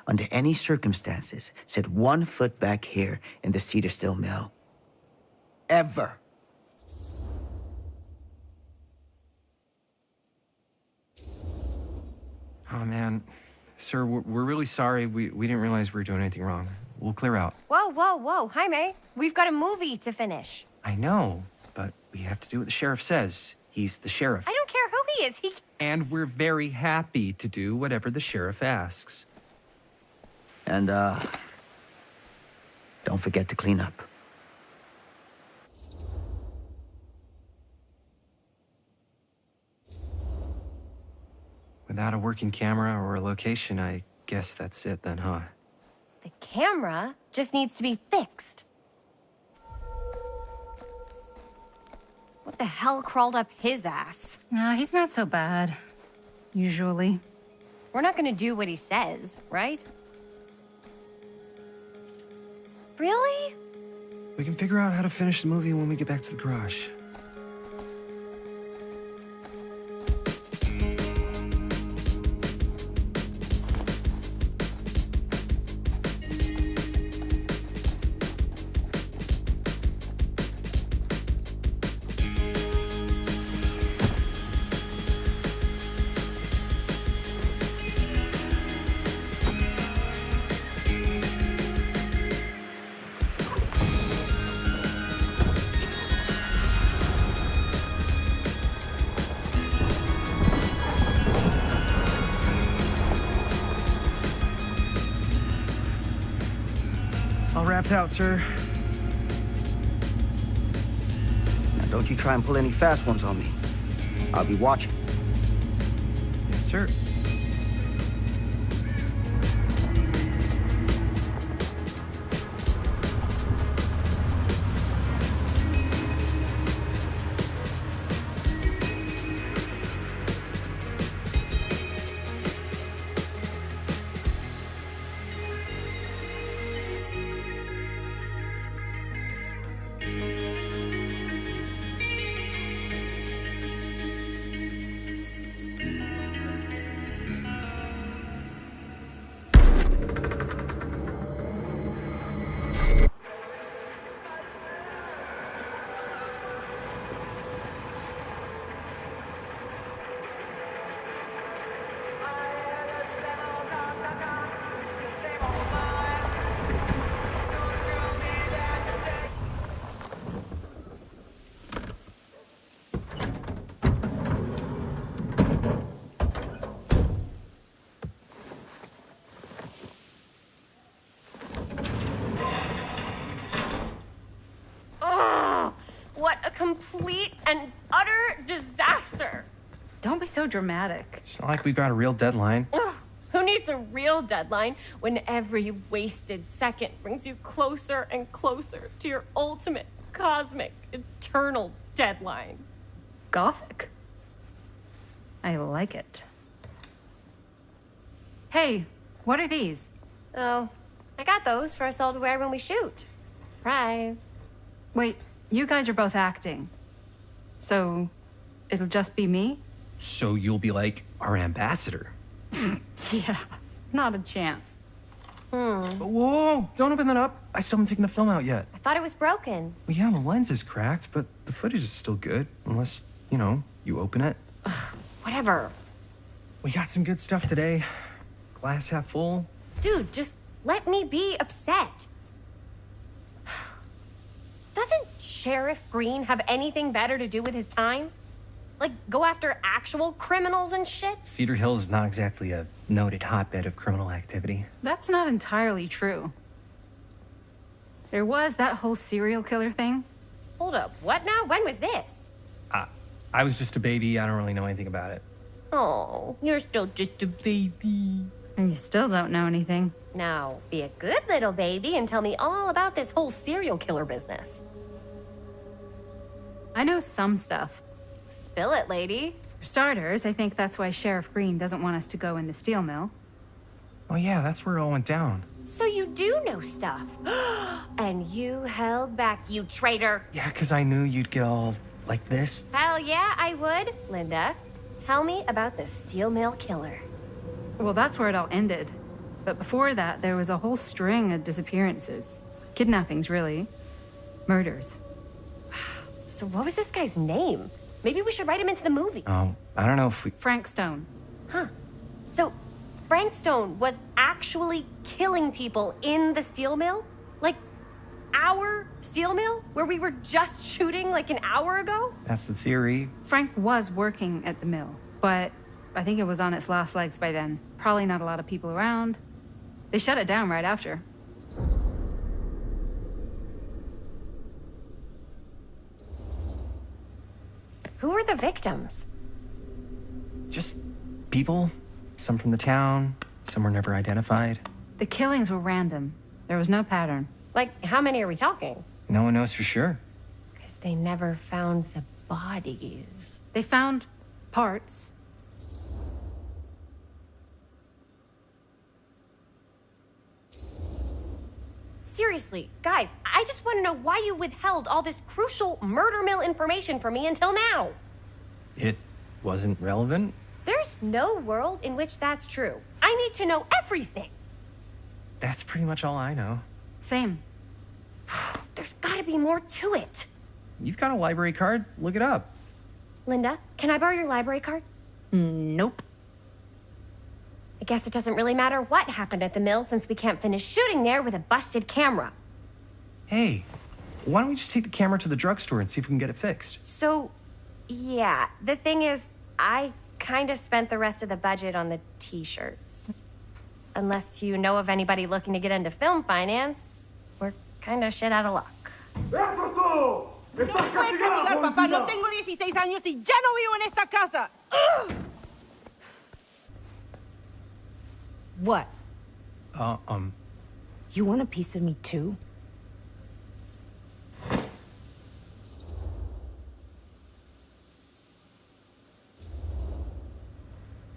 S2: under any circumstances, set 1 foot back here in the Cedar Still Mill. Ever.
S12: Oh, man. Sir, we're really sorry. We didn't realize we were doing anything wrong. We'll clear out.
S11: Whoa, whoa, whoa. Jaime, we've got a movie to finish.
S12: I know, but we have to do what the sheriff says. He's the sheriff.
S11: I don't care who he is.
S12: And we're very happy to do whatever the sheriff asks.
S2: And, don't forget to clean up.
S12: Without a working camera or a location, I guess that's it then, huh?
S11: The camera just needs to be fixed. What the hell crawled up his ass?
S8: No, he's not so bad. Usually.
S11: We're not gonna do what he says, right? Really?
S12: We can figure out how to finish the movie when we get back to the garage. All wrapped out, sir.
S2: Now, don't you try and pull any fast ones on me. I'll be watching.
S12: Yes, sir.
S11: Complete and utter disaster.
S8: Don't be so dramatic.
S12: It's not like we've got a real deadline.
S11: Ugh, who needs a real deadline when every wasted second brings you closer and closer to your ultimate, cosmic, eternal deadline?
S8: Gothic. I like it. Hey, what are these?
S11: Oh, I got those for us all to wear when we shoot. Surprise.
S8: Wait, you guys are both acting. So, it'll just be me?
S12: So you'll be like our ambassador.
S8: Yeah, not a chance.
S12: Whoa, don't open that up. I still haven't taken the film out yet.
S11: I thought it was broken.
S12: Well, yeah, the lens is cracked, but the footage is still good. Unless, you know, you open it.
S11: Whatever.
S12: We got some good stuff today. Glass half full.
S11: Dude, just let me be upset. Doesn't Sheriff Green have anything better to do with his time? Like, go after actual criminals and shit?
S12: Cedar Hills is not exactly a noted hotbed of criminal activity.
S8: That's not entirely true. There was that whole serial killer thing.
S11: Hold up, what now? When was this?
S12: I was just a baby. I don't really know anything about it.
S11: Oh, you're still just a baby.
S8: And you still don't know anything.
S11: Now, be a good little baby and tell me all about this whole serial killer business.
S8: I know some stuff.
S11: Spill it, lady.
S8: For starters, I think that's why Sheriff Green doesn't want us to go in the steel mill.
S12: Oh yeah, that's where it all went down.
S11: So you do know stuff. And you held back, you traitor.
S12: Yeah, because I knew you'd get all like this?
S11: Hell yeah, I would. Linda, tell me about the steel mill killer.
S8: Well, that's where it all ended. But before that, there was a whole string of disappearances. Kidnappings, really. Murders.
S11: So what was this guy's name? Maybe we should write him into the movie.
S12: Oh, I don't know if we...
S8: Frank Stone.
S11: Huh. So Frank Stone was actually killing people in the steel mill? Like, our steel mill? Where we were just shooting like an hour ago?
S12: That's the theory.
S8: Frank was working at the mill, but I think it was on its last legs by then. Probably not a lot of people around. They shut it down right after.
S11: Who were the victims?
S12: Just people. Some from the town, some were never identified.
S8: The killings were random. There was no pattern.
S11: Like, how many are we talking?
S12: No one knows for sure.
S11: Because they never found the bodies.
S8: They found parts.
S11: Seriously, guys, I just want to know why you withheld all this crucial murder mill information from me until now.
S12: It wasn't relevant?
S11: There's no world in which that's true. I need to know everything.
S12: That's pretty much all I know.
S8: Same.
S11: There's gotta be more to it.
S12: You've got a library card. Look it up.
S11: Linda, can I borrow your library card?
S8: Nope.
S11: I guess it doesn't really matter what happened at the mill since we can't finish shooting there with a busted camera.
S12: Hey, why don't we just take the camera to the drugstore and see if we can get it fixed?
S11: So, yeah, the thing is, I kind of spent the rest of the budget on the t-shirts. Unless you know of anybody looking to get into film finance, we're kind of shit out of luck.
S13: No puedes castigar, papá. No tengo 16 años y ya no vivo en esta casa.
S14: What?
S15: You want a piece of me too?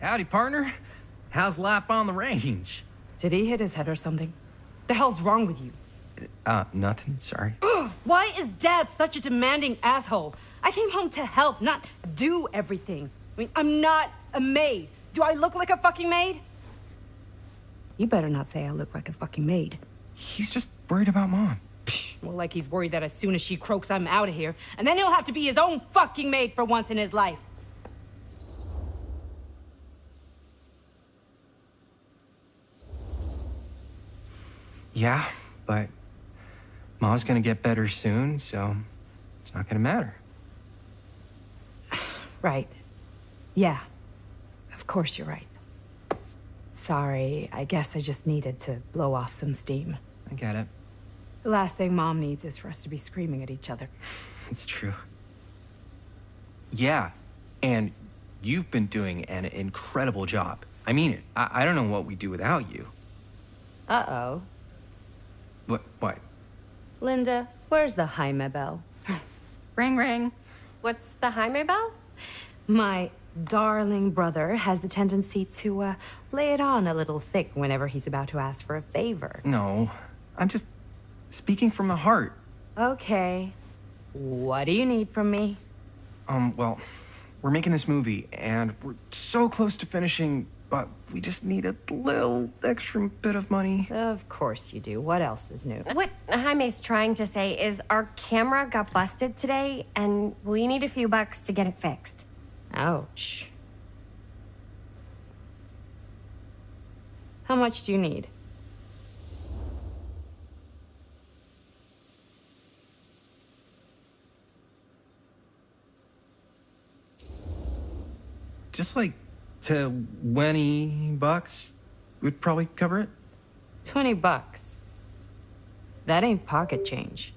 S12: Howdy, partner. How's life on the range?
S15: Did he hit his head or something? The hell's wrong with you?
S12: Nothing, sorry.
S15: Ugh, why is Dad such a demanding asshole? I came home to help, not do everything. I mean, I'm not a maid. Do I look like a fucking maid? You better not say I look like a fucking maid.
S12: He's just worried about Mom.
S15: More like he's worried that as soon as she croaks, I'm out of here. And then he'll have to be his own fucking maid for once in his life.
S12: Yeah, but Mom's gonna get better soon, so it's not gonna matter.
S15: Right. Yeah. Of course you're right. Sorry, I guess I just needed to blow off some steam.
S12: I get it.
S15: The last thing Mom needs is for us to be screaming at each other.
S12: It's true. Yeah, and you've been doing an incredible job. I mean it. I don't know what we'd do without you.
S15: Uh-oh.
S12: What?
S15: Linda, where's the Jaime bell?
S8: Ring, ring.
S11: What's the Jaime bell?
S15: My darling brother has the tendency to lay it on a little thick whenever he's about to ask for a favor.
S12: No, I'm just speaking from the heart.
S15: Okay. What do you need from me?
S12: Well, we're making this movie, and we're so close to finishing, but we just need a little extra bit of money.
S15: Of course you do. What else is new?
S11: What Jaime's trying to say is our camera got busted today, and we need a few bucks to get it fixed.
S15: Ouch. How much do you need?
S12: Just like $20 would probably cover it.
S15: $20. That ain't pocket change.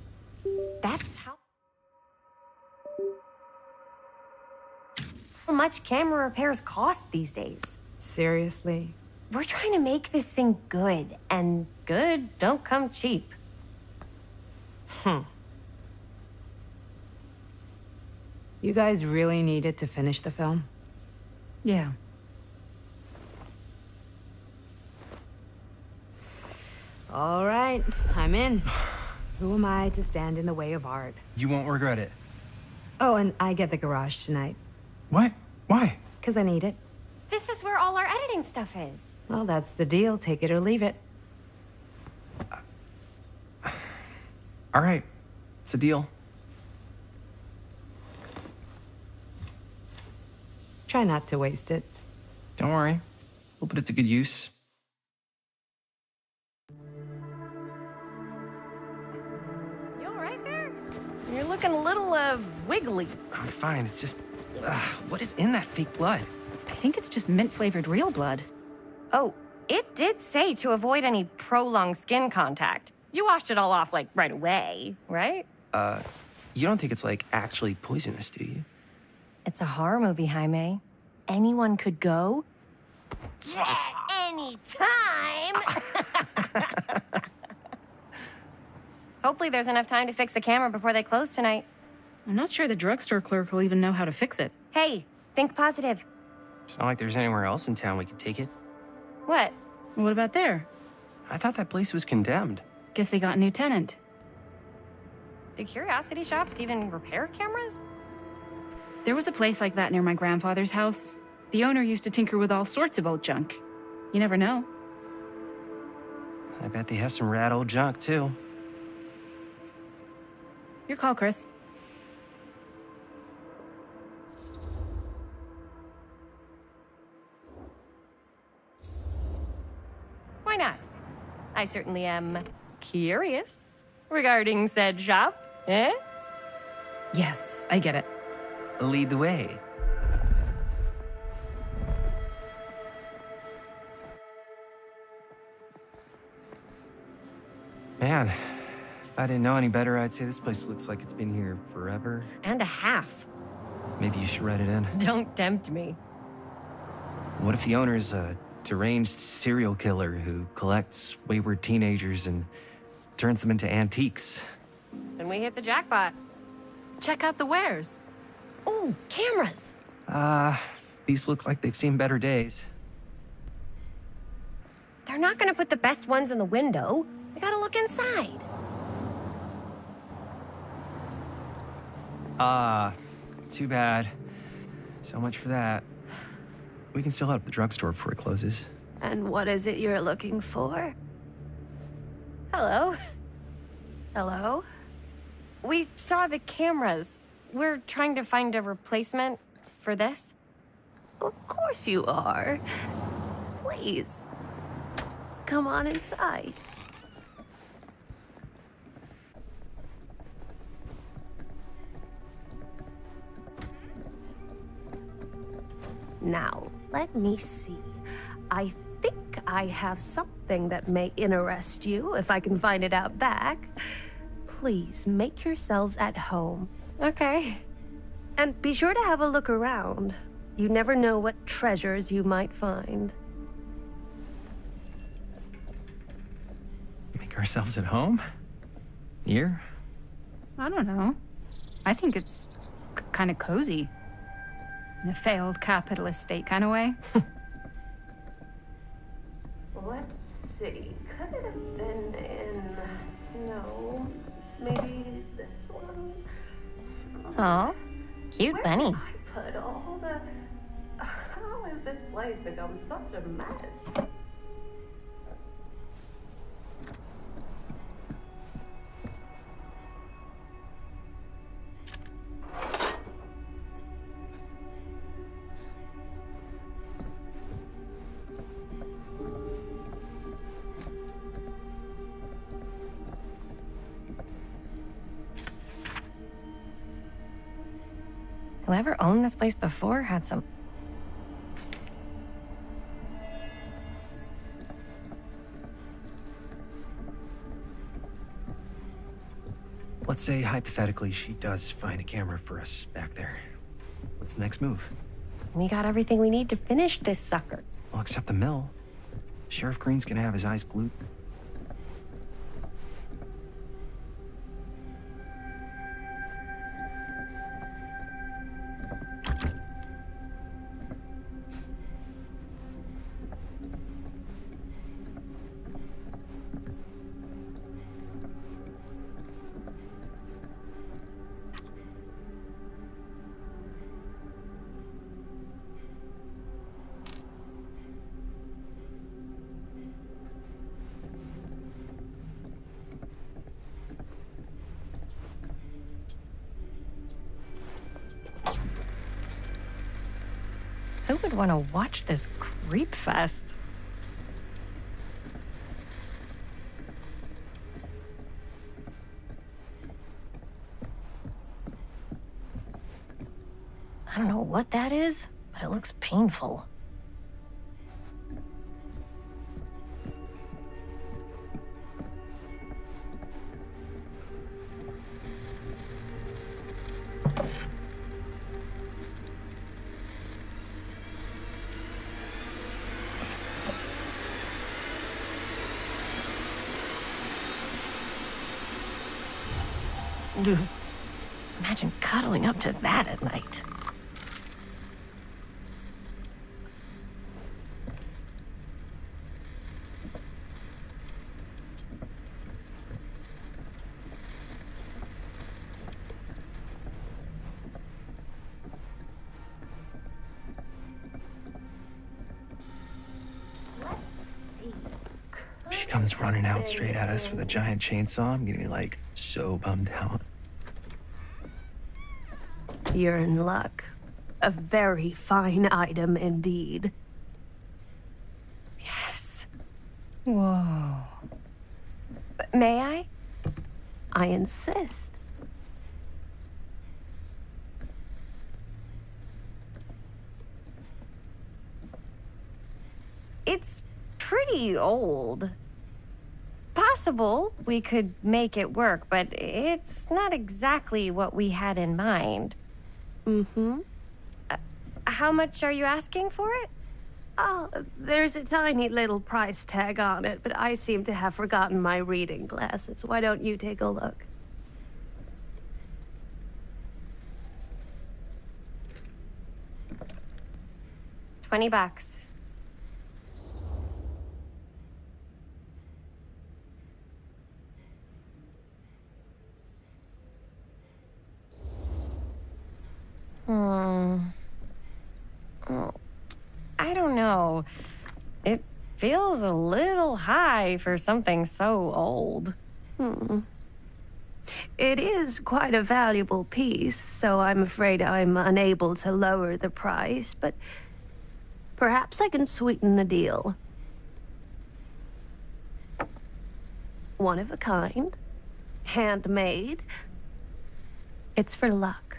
S11: That's how much camera repairs cost these days.
S15: Seriously?
S11: We're trying to make this thing good, and good don't come cheap.
S15: You guys really needed to finish the film?
S8: Yeah.
S15: All right, I'm in. Who am I to stand in the way of art?
S12: You won't regret it.
S5: Oh, and I get the garage tonight.
S12: What? Why?
S5: Because I need it.
S11: This is where all our editing stuff is.
S5: Well, that's the deal. Take it or leave it.
S12: All right. It's a deal.
S5: Try not to waste it.
S12: Don't worry. We'll put it to good use.
S11: You all right there? You're looking a little, wiggly.
S12: I'm fine. It's just... what is in that fake blood?
S8: I think it's just mint-flavored real blood.
S11: Oh, it did say to avoid any prolonged skin contact. You washed it all off, like, right away, right?
S12: You don't think it's, like, actually poisonous, do you?
S11: It's a horror movie, Jaime. Anyone could go. Yeah, anytime! Hopefully there's enough time to fix the camera before they close tonight.
S8: I'm not sure the drugstore clerk will even know how to fix it.
S11: Hey, think positive.
S12: It's not like there's anywhere else in town we could take it.
S11: What?
S8: What about there?
S12: I thought that place was condemned.
S8: Guess they got a new tenant.
S11: Do curiosity shops even repair cameras?
S8: There was a place like that near my grandfather's house. The owner used to tinker with all sorts of old junk. You never know.
S12: I bet they have some rad old junk, too.
S8: Your call, Chris.
S11: Why not? I certainly am curious regarding said shop, eh?
S8: Yes, I get it.
S12: Lead the way. Man, if I didn't know any better, I'd say this place looks like it's been here forever.
S11: And a half.
S12: Maybe you should write it in.
S11: Don't tempt me.
S12: What if the owner's a deranged serial killer who collects wayward teenagers and turns them into antiques?
S11: Then we hit the jackpot.
S8: Check out the wares.
S11: Ooh, cameras.
S12: These look like they've seen better days.
S11: They're not gonna put the best ones in the window. We gotta look inside.
S12: Too bad. So much for that. We can still head up the drugstore before it closes.
S1: And what is it you're looking for?
S11: Hello.
S1: Hello?
S11: We saw the cameras. We're trying to find a replacement for this.
S1: Of course you are. Please. Come on inside. Now, let me see. I think I have something that may interest you, if I can find it out back. Please, make yourselves at home.
S11: Okay.
S1: And be sure to have a look around. You never know what treasures you might find.
S12: Make ourselves at home? Here?
S8: I don't know. I think it's kind of cozy. In a failed capitalist state kind of way.
S1: Let's see. Could it have been in... No. Maybe this one?
S11: Aw, cute
S1: Where
S11: bunny.
S1: did I put all the... How has this place become such a mess?
S11: Whoever owned this place before had some...
S12: Let's say, hypothetically, she does find a camera for us back there. What's the next move?
S11: We got everything we need to finish this sucker.
S12: Well, except the mill. Sheriff Green's gonna have his eyes glued.
S11: Who would want to watch this creep fest? I don't know what that is, but it looks painful. Imagine cuddling up to that at night.
S12: She comes running out straight at us with a giant chainsaw. I'm gonna be like so bummed out.
S1: You're in luck. A very fine item indeed.
S11: Yes.
S1: Whoa.
S11: May I?
S1: I insist.
S11: It's pretty old. Possible we could make it work, but it's not exactly what we had in mind.
S1: Mm-hmm.
S11: How much are you asking for it?
S1: Oh, there's a tiny little price tag on it, but I seem to have forgotten my reading glasses. Why don't you take a look?
S11: $20. I don't know. It feels a little high for something so old.
S1: It is quite a valuable piece, so I'm afraid I'm unable to lower the price, but perhaps I can sweeten the deal. One of a kind, handmade. It's for luck.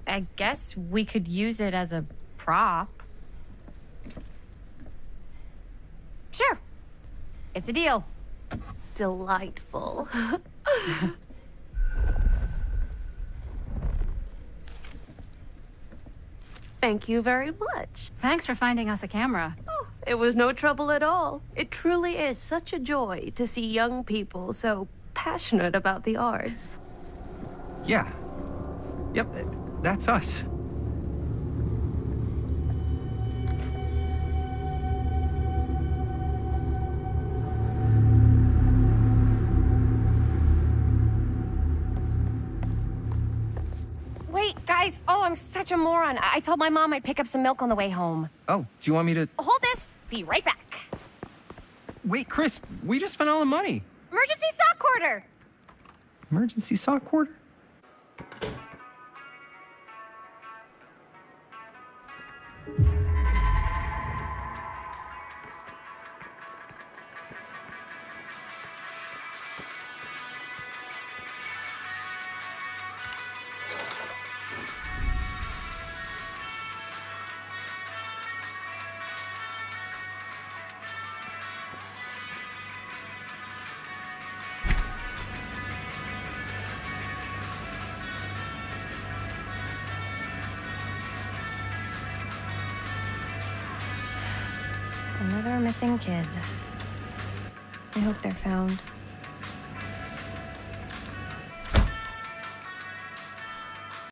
S11: I guess we could use it as a prop. Sure. It's a deal.
S1: Delightful. Thank you very much.
S8: Thanks for finding us a camera.
S1: Oh, it was no trouble at all. It truly is such a joy to see young people so passionate about the arts.
S12: Yeah. Yep, that's us.
S11: Wait, guys. Oh, I'm such a moron. I told my mom I'd pick up some milk on the way home.
S12: Oh, do you want me to...
S11: Hold this. Be right back.
S12: Wait, Chris, we just spent all the money.
S11: Emergency sock quarter.
S12: Emergency sock quarter?
S11: Another missing kid. I hope they're found.